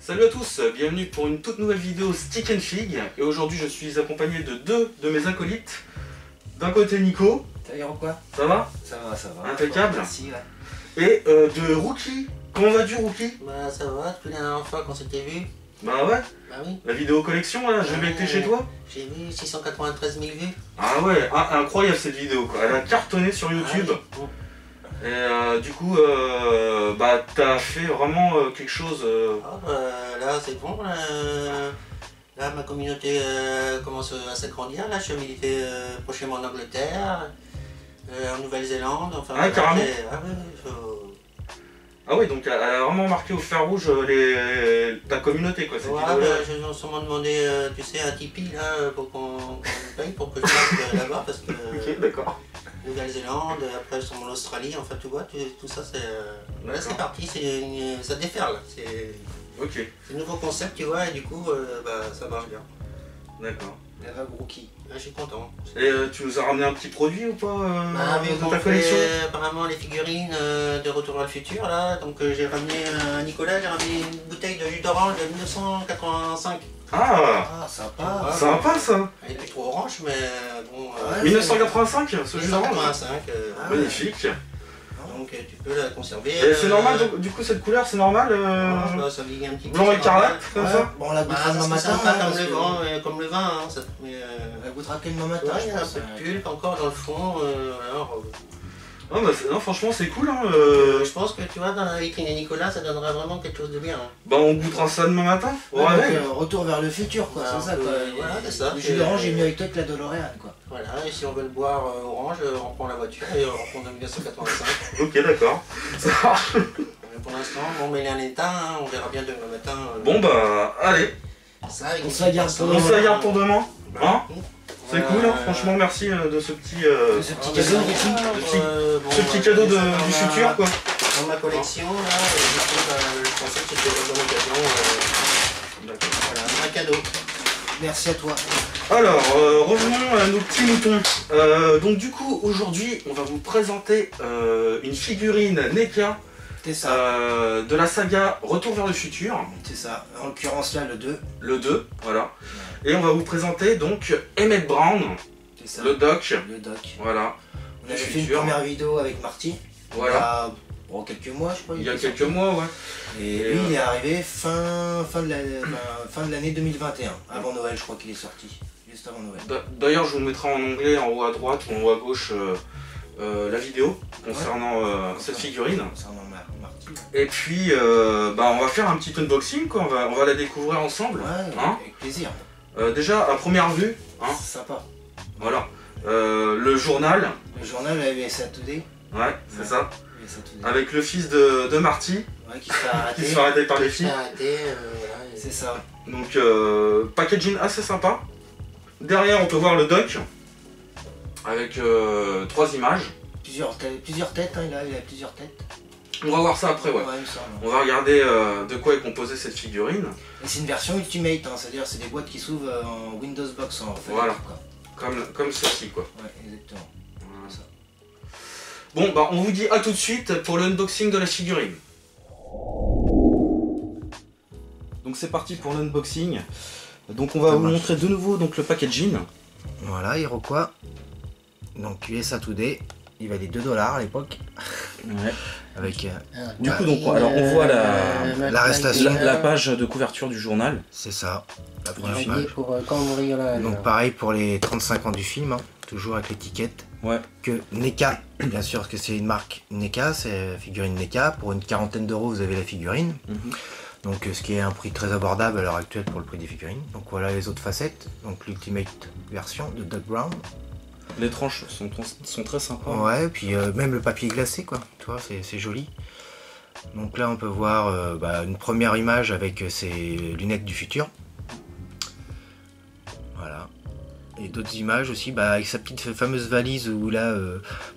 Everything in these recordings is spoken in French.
Salut à tous, bienvenue pour une toute nouvelle vidéo Stick and Fig. Et aujourd'hui je suis accompagné de deux de mes acolytes. D'un côté Nico. Salut quoi? Ça va? Ça va. Impeccable. Merci, ouais. Et de Rookie. Comment vas-tu Rookie? Bah ça va, depuis la dernière fois qu'on s'était vu. Bah ouais. Bah oui. La vidéo collection là, je vais que t'es chez toi. J'ai vu 693 000 vues. Ah ouais, incroyable cette vidéo quoi. Elle a cartonné sur YouTube. Ah oui. Bon. Et du coup, bah t'as fait vraiment quelque chose. Ah, bah, là c'est bon, là ma communauté commence à s'agrandir. Là je suis milité prochainement en Angleterre, en Nouvelle-Zélande, enfin. Ah carrément. Ah oui, Ah oui, donc elle a vraiment marqué au fer rouge ta communauté quoi, cette ouais, vidéo là. je vais sûrement demander, tu sais, un Tipeee là, pour qu'on me paye pour que je parte là-bas parce que. Ok, d'accord. Nouvelle-Zélande, après je suis en Australie, enfin tu vois, tout ça c'est. Là c'est parti, ça déferle. C'est un nouveau concept, tu vois, et du coup bah, ça marche bien. D'accord. La vague Rookie. Là, je suis content. Et tu nous as ramené un petit produit ou pas Vu dans qu'on ta fait collection? apparemment les figurines de Retour vers le futur là, donc j'ai ramené à Nicolas, j'ai ramené une bouteille de jus d'orange de 1985. Ah, Sympa. Ouais, sympa ça. elle était trop orange, mais bon. Ouais, 1985, ce jus d'orange. 1985. Magnifique. Donc tu peux la conserver. Et c'est normal, donc, du coup cette couleur c'est normal Ça vieillit un petit peu. blanc écarlate comme ça? Bon, on la goûtera demain matin. Pas hein, comme le vin, hein, ça, mais on la goûtera que demain matin. il y a un je pense, peu de pulpe encore dans le fond. Alors, Non, bah, non franchement c'est cool hein. je pense que tu vois, dans la vitrine de Nicolas, ça donnerait vraiment quelque chose de bien. Hein. Bah on goûtera ça demain matin. Ouais, Ouais. donc, retour vers le futur, quoi. Alors, C'est ça, quoi. voilà, c'est ça. Le jus d'orange est mieux avec toi que la DeLorean, quoi. Voilà, et si on veut le boire orange, on prend la voiture et on reprend en 1985. Ok d'accord. Ça marche. Pour l'instant, bon, mais il est en état, hein, on verra bien demain matin. Bon bah allez, Ça, On se la garde pour on se la garde pour demain. Hein? C'est Voilà, cool hein, franchement merci de ce petit ce petit cadeau, ce petit cadeau du futur quoi. Dans ma collection, là, du coup, je pensais que c'était une bonne occasion. Voilà, un cadeau. Merci à toi. Alors, revenons à nos petits moutons. Donc du coup, aujourd'hui, on va vous présenter une figurine NECA C'est ça. de la saga Retour vers le futur. C'est ça. En l'occurrence, là, le 2. Le 2, voilà. Et on va vous présenter donc Emmett Brown, C'est ça. le doc. Le doc. Voilà. On avait Du fait une futur. première vidéo avec Marty. Voilà. Il y a quelques mois, je crois. Il y a était quelques sorti. mois, ouais. Et lui, il est arrivé fin de l'année 2021. Avant Noël, je crois qu'il est sorti. Juste avant Noël. D'ailleurs, je vous mettrai en anglais en haut à droite ou en haut à gauche la vidéo concernant cette figurine. Concernant Marty. Et puis, bah, on va faire un petit unboxing, quoi. On va la découvrir ensemble. Ouais, Hein. avec plaisir. Déjà, à première vue, hein, C'est sympa. voilà. Le journal, Le journal, la USA Today. ouais, c'est ça. USA Today. Avec le fils de Marty, Ouais, qui se fait arrêter. qui se fait arrêter par les filles. Arrêtez, voilà. C'est ça. Donc, packaging assez sympa. Derrière, on peut voir le doc, avec 3 images. Plusieurs têtes, hein, il a plusieurs têtes. On va voir ça après, ouais. Ouais, il me semble. On va regarder de quoi est composée cette figurine. Et c'est une version Ultimate, hein, c'est-à-dire c'est des boîtes qui s'ouvrent en Windows Box en fait. Voilà. Quoi. Comme ceci, quoi. Ouais, exactement. Voilà. Ça. Bon, bah, on vous dit à tout de suite pour le unboxing de la figurine. Donc c'est parti pour l'unboxing. Donc on va vous montrer de nouveau donc, le packaging. Voilà, Iroquois. Donc USA Today. Il valait 2 $ à l'époque. Ouais. Avec. Du coup, donc, alors, on voit l'arrestation. la page de couverture du journal. C'est ça. La première Janvier page. pour cambriolage. Donc pareil pour les 35 ans du film, hein, toujours avec l'étiquette. Ouais. Que NECA, bien sûr, parce que c'est une marque NECA, c'est figurine NECA. Pour une quarantaine d'euros, vous avez la figurine. Donc ce qui est un prix très abordable à l'heure actuelle pour le prix des figurines. Donc voilà les autres facettes. Donc l'Ultimate version de Doc Brown. Les tranches sont très sympas. Ouais, puis même le papier glacé, quoi. Tu vois, c'est joli. Donc là, on peut voir une première image avec ses lunettes du futur. Voilà. Et d'autres images aussi, avec sa petite fameuse valise où il a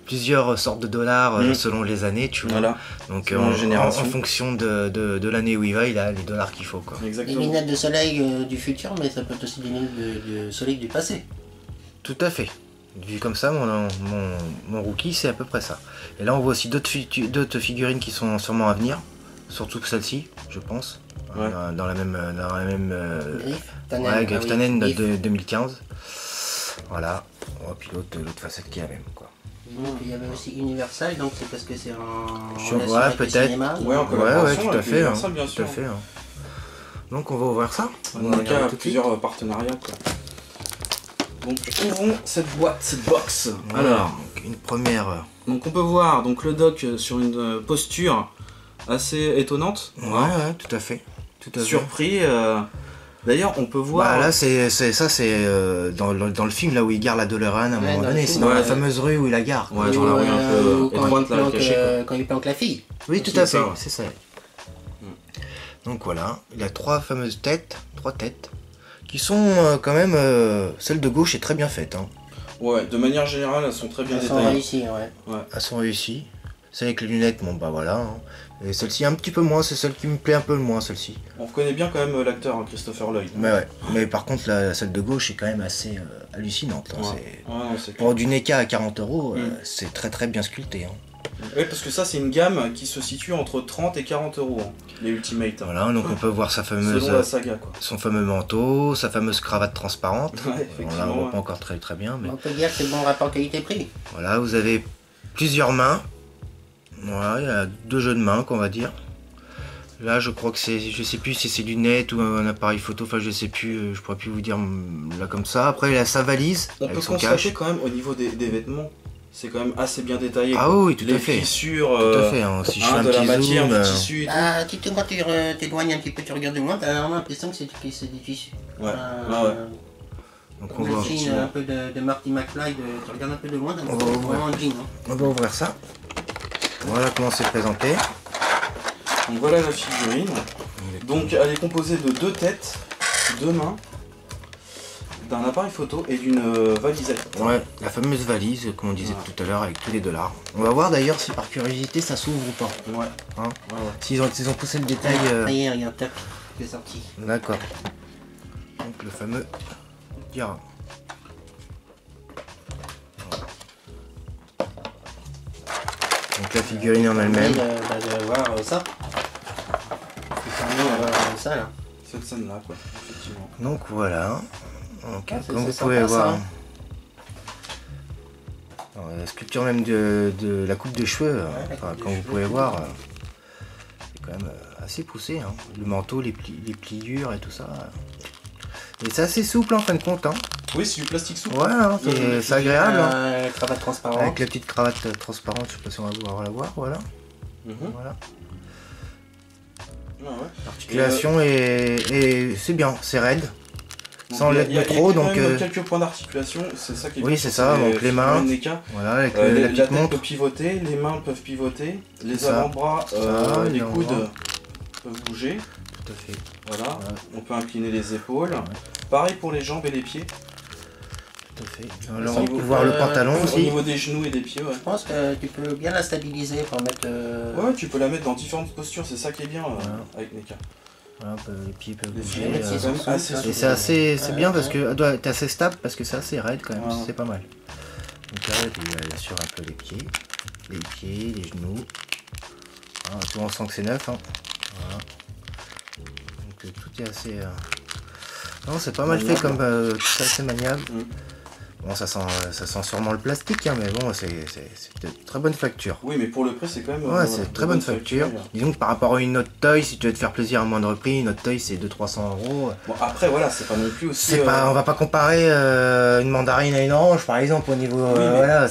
plusieurs sortes de dollars selon les années, tu vois. Voilà. Donc Selon les générations. en fonction de l'année où il va, il a les dollars qu'il faut, quoi. Des Exactement. lunettes de soleil du futur, mais ça peut être aussi des lunettes de soleil du passé. Tout à fait. Vu comme ça, mon rookie, c'est à peu près ça. Et là, on voit aussi d'autres figurines qui sont sûrement à venir. Surtout que celle-ci, je pense. dans la même Griffe Griffe Tannen de 2015. Voilà. Oh, puis l'autre facette qui est la même, quoi. Il y avait aussi Universal, donc c'est parce que c'est en ouais, peut-être. Ouais, tout à fait. Universal, bien sûr. Tout à fait. Donc on va ouvrir ça. On a plusieurs partenariats, quoi. Donc ouvrons cette boîte, cette box. Voilà. Alors, donc, une première. Donc on peut voir donc le dock sur une posture assez étonnante. Ouais, tout à fait. Surpris. D'ailleurs, on peut voir. Bah là, c'est dans le film là où il gare la DeLorean à un moment donné. C'est dans la fameuse rue où il la gare. Ouais, dans la rue un peu étroite là, cachée. Quand il planque la fille. Oui, tout à fait. C'est ça. Donc voilà, il a trois têtes, qui sont quand même. Celle de gauche est très bien faite. Hein. Ouais, de manière générale, elles sont très bien détaillées. Elles sont réussies, ouais. Elles sont réussies. Celle avec les lunettes, bon bah voilà. Hein. Et celle-ci un petit peu moins, c'est celle qui me plaît un peu le moins, celle-ci. On reconnaît bien quand même l'acteur, hein, Christopher Lloyd. Mais par contre, celle de gauche est quand même assez hallucinante. Hein. C'est pour du NECA à 40 €, c'est très très bien sculpté. Hein. Oui, parce que ça, c'est une gamme qui se situe entre 30 et 40 €, hein, les Ultimate. Voilà, donc on peut voir sa fameuse, selon la saga, quoi. son fameux manteau, sa fameuse cravate transparente. Ouais, bon, là, on voit pas encore très très bien. Mais... On peut dire que c'est le bon rapport qualité-prix. Voilà, vous avez plusieurs mains. Voilà, il y a deux jeux de mains qu'on va dire. Là, je crois que c'est, je sais plus si c'est lunettes ou un appareil photo, enfin je sais plus, je pourrais plus vous dire là comme ça. Après, il a sa valise. On peut constater quand même au niveau des vêtements, c'est quand même assez bien détaillé. Ah oui, tout à fait. Les fissures, tout à fait. Hein. Si je fais un de la petit matière, zoom, du tissu et tout. Quand tu t'éloignes un petit peu, tu regardes de loin, t'as vraiment l'impression que c'est du tissu. Ouais. Donc on voit un peu de Marty McFly, tu regardes un peu de loin, on va ouvrir ça. Voilà comment c'est présenté. Donc voilà la figurine. Donc elle est composée de deux têtes, deux mains, d'un appareil photo et d'une valisette. Ouais, la fameuse valise, comme on disait tout à l'heure, avec tous les dollars. On va voir d'ailleurs si par curiosité ça s'ouvre ou pas. Ouais. Hein s'ils ont poussé le détail. Il y a un tac qui est sorti. D'accord. Donc le fameux diagramme. Donc la figurine en elle-même. De voir ça. Ça là. Cette scène là, quoi, effectivement. Donc voilà. Donc, comme vous pouvez voir. Alors, la sculpture même de la coupe de cheveux, comme vous pouvez voir, c'est quand même assez poussé. Hein. Le manteau, les pliures et tout ça. Et c'est assez souple en fin de compte. Hein. Oui, c'est du plastique souple. Ouais, hein, c'est agréable. La cravate transparente. Avec la petite cravate transparente, je sais pas si on va pouvoir la voir, voilà. Voilà. L'articulation est c'est bien, c'est raide. Sans l'être de trop, donc. Il y a quelques points d'articulation, c'est ça qui est oui, c'est ça, donc les mains. Voilà, avec la petite montre. Peut pivoter, les mains peuvent pivoter, les avant-bras, les coudes peuvent bouger. Tout à fait. Voilà, on peut incliner les épaules. Pareil pour les jambes et les pieds. Tout à fait. Alors, on peut voir le pantalon aussi. Au niveau des genoux et des pieds, ouais. Je pense que tu peux bien la stabiliser pour mettre. Ouais, tu peux la mettre dans différentes postures, c'est ça qui est bien avec NECA. Voilà, les pieds peuvent bouger. Et c'est assez, c'est bien parce que doit être assez stable parce que c'est assez raide quand même, c'est pas mal. Donc là, il assure un peu les pieds, les genoux. Voilà, tout on sent que c'est neuf. Hein. Voilà. Donc tout est assez. Non, c'est pas mal fait comme tout assez maniable. Bon, ça sent sûrement le plastique, hein, mais bon, c'est de très bonne facture. Oui, mais pour le prix, c'est quand même. Ouais, c'est très bonne facture. Disons que par rapport à une autre toy, si tu veux te faire plaisir à moindre prix, une autre toy c'est 200-300 €. Bon, après, voilà, c'est pas non plus aussi. On va pas comparer une mandarine à une orange, par exemple, au niveau. Voilà,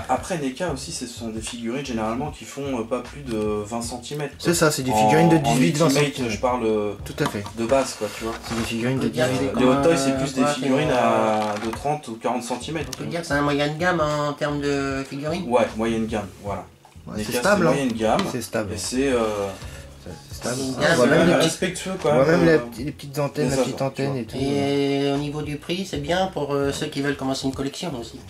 Après, NECA aussi, ce sont des figurines généralement qui font pas plus de 20 cm. C'est ça, c'est des figurines de 18-20 cm. Je parle tout à fait. De base, quoi, tu vois. C'est des figurines de 18 Les hot toys, c'est plus des figurines de 30 ou 40 cm. On peut dire que c'est un moyen de gamme en termes de figurines. Ouais, moyenne gamme, voilà. Ouais, c'est stable, hein. Moyenne gamme. C'est stable. Et c'est stable. On voit même respectueux quand même. On voit même les petites antennes, la petite antenne et tout. Et au niveau du prix, c'est bien pour ceux qui veulent commencer une collection aussi.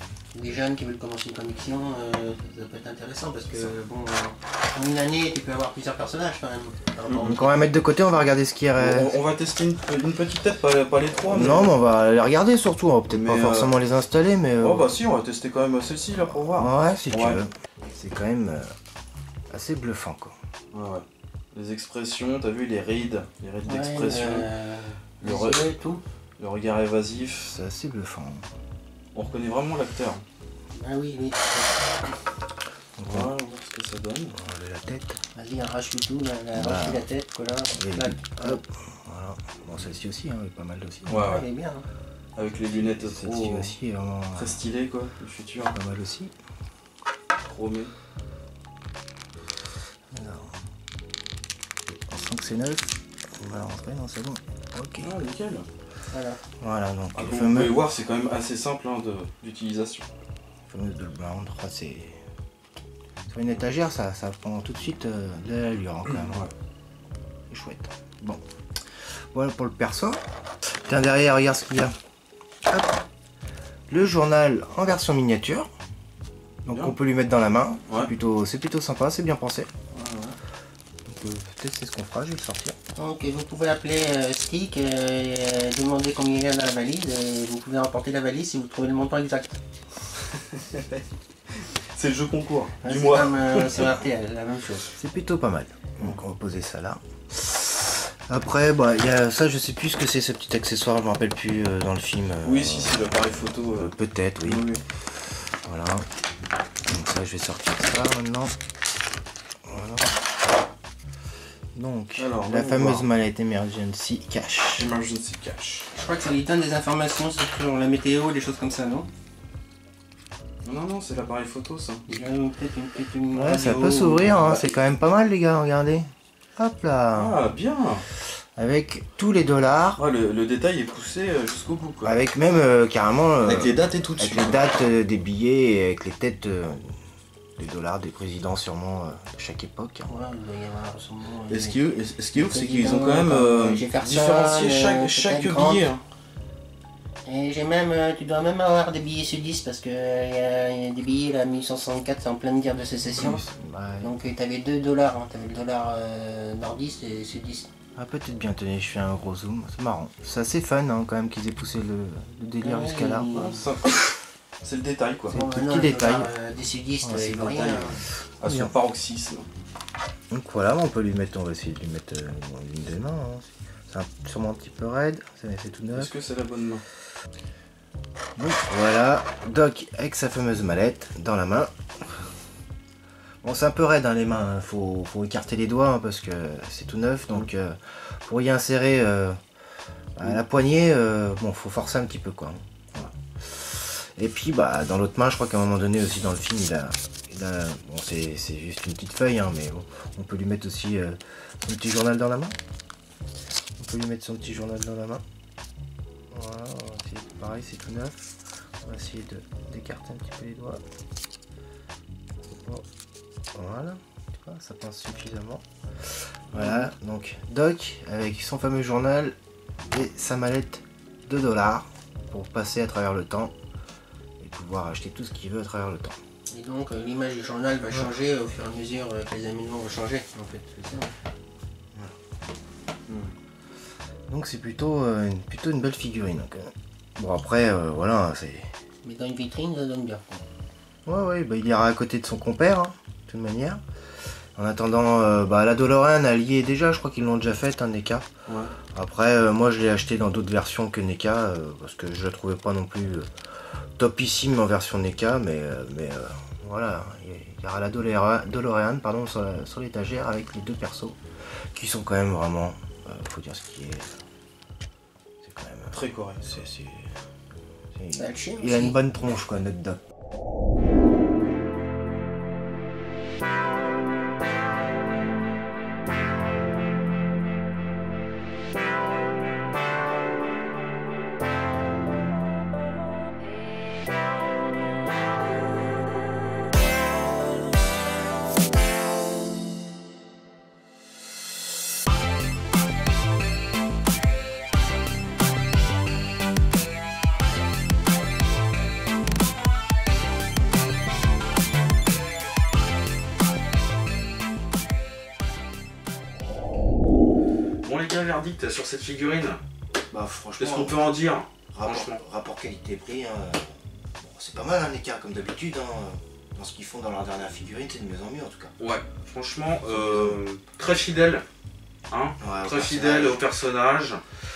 Des jeunes qui veulent commencer une collection, ça peut être intéressant parce que bon, en une année, tu peux avoir plusieurs personnages quand même. Donc on va mettre de côté, on va regarder ce qui est. On va tester une petite tête, pas les trois. Non, mais on va les regarder surtout, on va peut-être pas forcément les installer, mais. Oh bah si, on va tester quand même celle-ci là pour voir. Ouais, si tu veux. C'est quand même assez bluffant quoi. Ouais. Les expressions, t'as vu les rides d'expression, le regard, tout. le regard évasif. C'est assez bluffant. On reconnaît vraiment l'acteur. Ah oui, oui. Voilà, on va voir ce que ça donne. On enlève la tête. Vas-y, arrache-lui tout, arrache la tête, quoi là. Hop, voilà. Bon, celle-ci aussi, hein, elle est pas mal aussi. Ouais, Elle est bien. Hein. Avec les lunettes Celle-ci aussi est vraiment très stylées, quoi, le futur. pas mal aussi. Chromé. Alors, on sent que c'est neuf. On va rentrer, non, c'est bon. Ok. Ah, nickel. Voilà. Voilà, donc Ah, le vous fameux, pouvez voir, c'est quand même assez simple hein, d'utilisation. fameux double blind. Ah, c'est... Sur une étagère, ça prend tout de suite de l'allure hein, quand même. Ouais. C'est chouette. Bon. Voilà pour le perso. Tiens, derrière, regarde ce qu'il y a. Hop. Le journal en version miniature. Donc Bien. on peut lui mettre dans la main. Ouais. C'est plutôt sympa, c'est bien pensé. Ouais, ouais. Donc, peut-être c'est ce qu'on fera, je vais le sortir. Donc vous pouvez appeler Stick et demander combien il y a dans la valise. Et vous pouvez emporter la valise si vous trouvez le montant exact. C'est le jeu concours. Ouais, du c'est mois. comme sur RTL, la même chose. C'est plutôt pas mal. Donc on va poser ça là. Après, bah, il y a ça, je sais plus ce que c'est ce petit accessoire, je me rappelle plus dans le film. Oui, si, c'est l'appareil photo. Peut-être, oui. Oui. Voilà. Donc ça, je vais sortir ça maintenant. Voilà. Donc, Alors, la allons fameuse voir. mallette Emergency Cash. Emergency cash. Je crois que ça lui donne des informations sur la météo, des choses comme ça, non? Non, non, c'est l'appareil photo, ça. Il y a peut-être une Ouais, ça radio, peut s'ouvrir, hein. ouais. C'est quand même pas mal, les gars, regardez. Hop là. Ah, bien. Avec tous les dollars. Ouais, le détail est poussé jusqu'au bout, quoi. Avec même carrément. Avec les dates et tout avec dessus. les dates des billets et avec les têtes des dollars des présidents sûrement de chaque époque. Ouais, il doit y avoir sûrement, Et ce qui est ouf, c'est qu'ils président, ont quand même comme Jefferson, différencié chaque President Grant. billet. Hein. Et j'ai même, tu dois même avoir des billets sudistes parce que il y a des billets là, 1864, c'est en pleine guerre de sécession. Ouais. Donc tu avais deux dollars, hein. Tu avais le dollar nordiste et sudiste. Ah, peut-être bien, tenez, je fais un gros zoom. C'est marrant. C'est assez fun hein, quand même qu'ils aient poussé le délire Ouais, jusqu'à là. oui. Ah, ça- C'est le détail, quoi. C'est- Bon, petit maintenant, le détail. dollar, des sudistes, Ouais, c'est il le vaut rien. détail, hein. À son Bien. paroxysme. Donc voilà, on peut lui mettre, on va essayer de lui mettre l'une des mains. Hein. C'est sûrement un petit peu raide, c'est tout neuf. Est-ce que c'est la bonne main? Donc voilà, Doc avec sa fameuse mallette dans la main. Bon, c'est un peu raide hein, les mains, hein. Faut écarter les doigts hein, parce que c'est tout neuf. Donc pour y insérer à la poignée, bon, faut forcer un petit peu quoi. Voilà. Et puis bah dans l'autre main, je crois qu'à un moment donné aussi dans le film, il a bon, c'est juste une petite feuille, hein, mais bon, on peut lui mettre aussi son petit journal dans la main. On peut lui mettre son petit journal dans la main. Voilà, on va essayer pareil, c'est tout neuf. On va essayer d'écarter un petit peu les doigts. Bon, voilà, tu vois, ça pince suffisamment. Voilà, donc Doc avec son fameux journal et sa mallette de dollars pour passer à travers le temps et pouvoir acheter tout ce qu'il veut à travers le temps. Et donc l'image du journal va changer au fur et à mesure que les aménagements vont changer en fait. C'est ça. Donc c'est plutôt une belle figurine. Donc, bon après, voilà, c'est... Mais dans une vitrine, ça donne bien. Ouais, bah, il ira à côté de son compère, hein, de toute manière. En attendant, bah, la DeLorean, elle y est déjà, je crois qu'ils l'ont déjà faite, hein, NECA. Ouais. Après, moi je l'ai acheté dans d'autres versions que NECA, parce que je la trouvais pas non plus topissime en version NECA, mais voilà, il y aura la DeLorean pardon, sur l'étagère avec les deux persos, qui sont quand même vraiment, faut dire ce qui est, c'est quand même... Très correct. Bah, le chien Il a aussi. une bonne tronche quoi, notre Doc. Bon, les gars, verdict sur cette figurine. Bah Qu'est-ce qu'on peut en dire? rapport, franchement. rapport qualité-prix, hein, bon, c'est pas mal un écart comme d'habitude. Hein. dans ce qu'ils font dans leur dernière figurine, c'est de mieux en mieux en tout cas. Ouais, franchement, très fidèle. Hein, Ouais, très fidèle au personnage.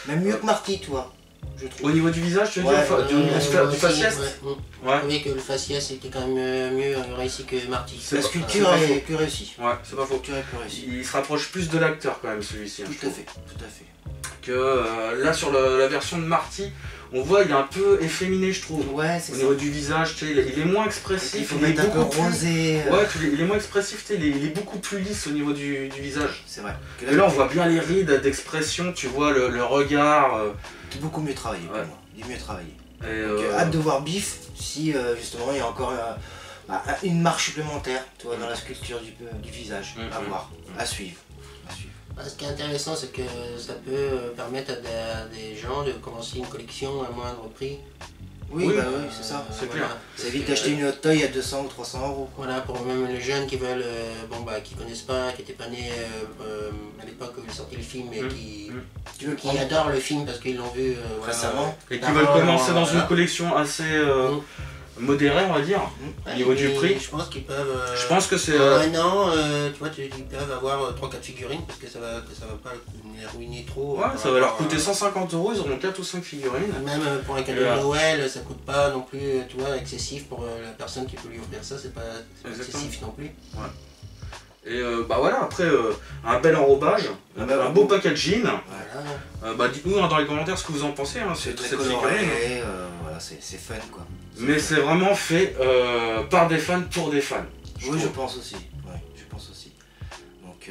Même mieux que Marty, toi, je trouve. Au niveau du visage, tu veux Ouais, dire du faciès? Ouais. Ouais. Je trouvais que le faciès était quand même mieux réussi que Marty. La sculpture est plus réussie. Ouais, c'est pas La faux. sculpture est plus réussie. Il se rapproche plus de l'acteur quand même celui-ci. Hein, je Tout à trouve. fait, tout à fait. Que là sur la version de Marty, on voit il est un peu efféminé je trouve. Ouais, c'est Au ça. niveau du visage, tu sais, il est moins expressif. Il faut il est mettre un peu beaucoup plus- rosé. Ouais, il est moins expressif, tu sais, il est beaucoup plus lisse au niveau du visage. C'est vrai. Que Et là on voit bien les rides d'expression, tu vois le regard. il est beaucoup mieux travaillé pour Ouais. moi. Il est mieux travaillé. Et, Donc, hâte de voir Biff si justement il y a encore une marche supplémentaire, tu vois, dans la sculpture du visage. À voir, à suivre. À suivre. Ce qui est intéressant, c'est que ça peut permettre à des gens de commencer une collection à moindre prix. Oui, Oui, bah oui, c'est ça. c'est Voilà. clair. Ça évite d'acheter une hot toy à 200 ou 300 euros. Voilà, pour même les jeunes qui veulent, qui connaissent pas, qui n'étaient pas nés à l'époque où il sortait le film et Tu veux le qui prendre adorent le film parce qu'ils l'ont vu récemment Et qui Par veulent an, commencer dans voilà. une collection assez modérée on va dire. Au niveau du prix. Je pense qu'ils peuvent. Je pense que c'est... En un an, tu vois, ils peuvent avoir 3-4 figurines parce que ça va pas les ruiner trop. Ouais, ça va leur coûter 150 euros, ils auront 4 ou 5 figurines. Même pour un cadeau de Noël, ça coûte pas non plus, tu vois, excessif pour la personne qui peut lui offrir ça, c'est pas excessif non plus. Et bah voilà, après un bel enrobage, un beau packaging. Voilà. Dites-nous dans les commentaires ce que vous en pensez de C'est très cette coloré, figurine. voilà, c'est fun quoi. Mais c'est vraiment fait par des fans pour des fans. Oui, je pense aussi. Ouais, je pense aussi. Donc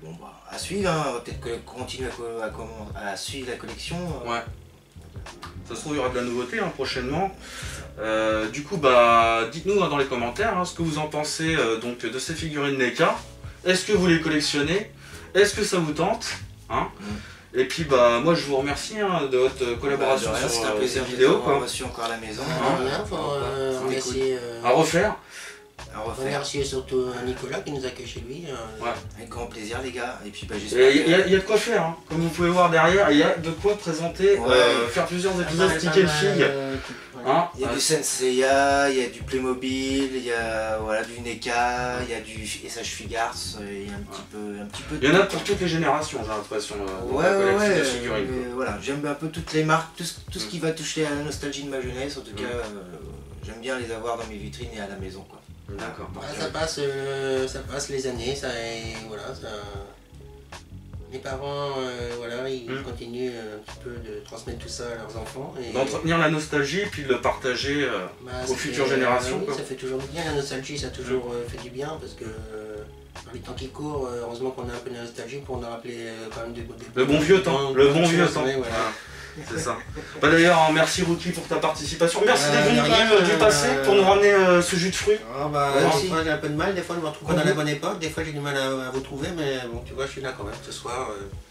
bon bah à suivre, hein. On va peut-être continuer à suivre la collection. Ouais. Ça se trouve il y aura de la nouveauté hein, prochainement. Du coup bah dites-nous dans les commentaires ce que vous en pensez donc de ces figurines NECA. Est-ce que vous les collectionnez? Est-ce que ça vous tente Et puis bah moi je vous remercie de votre collaboration Bah, de rien, sur c'était un plaisir cette de vidéo. t'avoir reçu encore à la maison. Rien, faut remercier. À refaire. À refaire. Remercier surtout Nicolas qui nous accueille chez lui. Avec grand plaisir les gars. Et puis bah Il j'espère y, a de quoi faire, hein. Comme vous pouvez voir derrière, il y a de quoi présenter, faire plusieurs épisodes sticker de filles. Il y a du Senseiya, il y a du Playmobil, il y a du NECA, il y a du Sage Figars, il y a un petit peu de... Il y en a pour toutes les générations, j'ai l'impression, dans la collection de figurines. Voilà, j'aime un peu toutes les marques, tout ce qui va toucher à la nostalgie de ma jeunesse, en tout cas, j'aime bien les avoir dans mes vitrines et à la maison, quoi. D'accord. Ça passe les années, les parents, ils continuent un petit peu de transmettre tout ça à leurs enfants. D'entretenir la nostalgie et puis de le partager aux futures générations. Oui, ça fait toujours du bien, la nostalgie, ça a toujours fait du bien parce que dans les temps qui courent, heureusement qu'on a un peu de nostalgie pour nous rappeler quand même le bon vieux temps, le bon vieux temps. Oui, voilà. C'est ça. D'ailleurs, merci Rookie pour ta participation. Merci d'être venu quand même du passé pour nous ramener ce jus de fruits. Des fois j'ai un peu de mal, des fois je me retrouve pas dans la bonne époque, des fois j'ai du mal à vous trouver, mais bon, tu vois, je suis là quand même ce soir.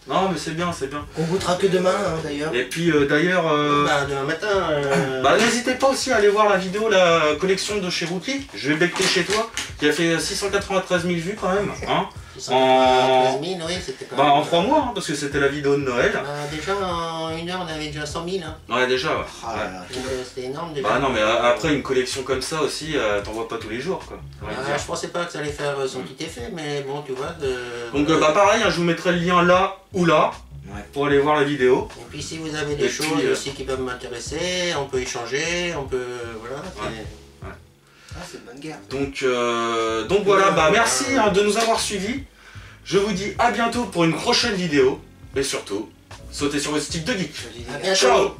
Non, mais c'est bien, c'est bien. On goûtera que demain, d'ailleurs. Et puis d'ailleurs, demain matin. n'hésitez pas aussi à aller voir la vidéo, la collection de chez Rookie. Je vais becter chez toi, qui a fait 693 000 vues quand même. Hein. 693 000, oui, c'était quand même. En 3 mois, parce que c'était la vidéo de Noël. Déjà en 1 heure, on avait déjà 100 000. Ouais, déjà, ouais. Donc c'était énorme déjà. Non, mais après une collection comme ça aussi, t'en vois pas tous les jours, quoi. Je pensais pas que ça allait faire son petit effet, mais bon, tu vois. Donc, pareil, je vous mettrai le lien là ou là. Pour aller voir la vidéo. Et puis si vous avez des choses aussi qui peuvent m'intéresser, on peut échanger, on peut... Voilà, c'est une bonne guerre. Donc voilà, merci de nous avoir suivis. Je vous dis à bientôt pour une prochaine vidéo. Et surtout, sautez sur votre stick de geek. À bientôt. Ciao.